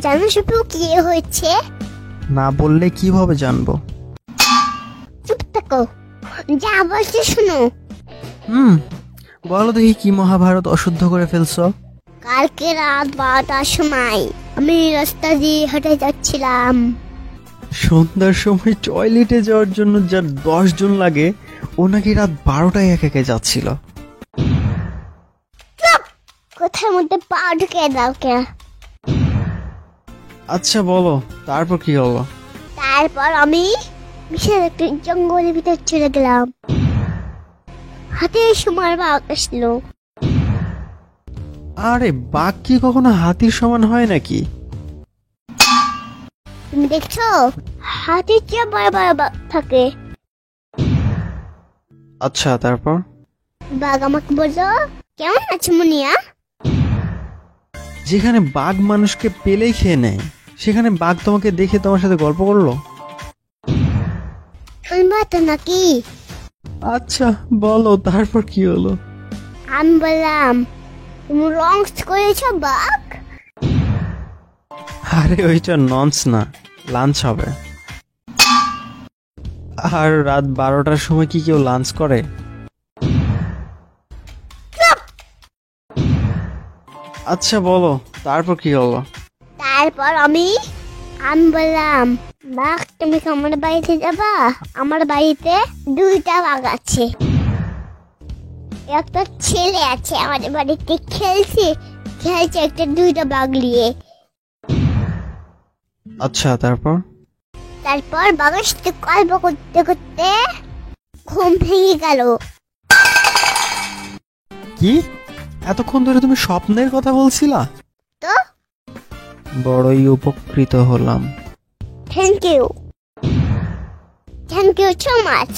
জানো শুধু কি হয়েছে? না বললে কিভাবে জানবো? চুপ থাকো, যা বলছি শোনো। বলো দেখি কি মহাভারত অশুদ্ধ করে ফেলছো? কালকে রাত 12টার সময় আমি রাস্তা দিয়ে হেঁটে যাচ্ছিলাম। সন্ধ্যার সময় টয়লেটে যাওয়ার জন্য যার 10 জন লাগে ও নাকি রাত 12টায় একা যাচ্ছিল। কোথার মধ্যে পা ঢুকে দাও কে? আচ্ছা বলো, তারপর কি হলো? তারপর আমি বিশাল একটা জঙ্গলের ভিতর চলে গেলাম। হাতের সময় বাঘ আসলো। আরে বাঘ কি কখনো হাতির সমান হয় নাকি? তুমি দেখছো হাতির চেয়ে বড় বড় বাঘ থাকে। আচ্ছা তারপর? বাঘ আমাকে বললো, কেমন আছো মুনিয়া? যেখানে বাঘ মানুষকে পেলেই খেয়ে নেয় সেখানে বাঘ তোমাকে দেখে তোমার সাথে গল্প করলো? শুনবা তো নাকি? আচ্ছা বলো তারপর কি হলো? আমি বললাম, তুমি রংস করেছো বাঘ? আরে ওইটা নন্স না, লাঞ্চ হবে। আর রাত 12টার সময় কি কেউ লাঞ্চ করে? আচ্ছা বলো তারপর কি হলো? তারপর আমি বললাম, বাঘ তুমি কি আমার বাড়িতে যাবা? আমার বাড়িতে 2টা বাঘ আছে। একটা ছেলে আছে আমাদের বাড়িতে খেলছে একটা 2টা বাঘ নিয়ে। আচ্ছা তারপর? তারপর বাঘের সাথে গল্প করতে করতে ঘুম ভেঙে গেল। কি এতক্ষণ ধরে তুমি স্বপ্নের কথা বলছিলা? তো বড়ই উপকৃত হলাম। Thank you so much.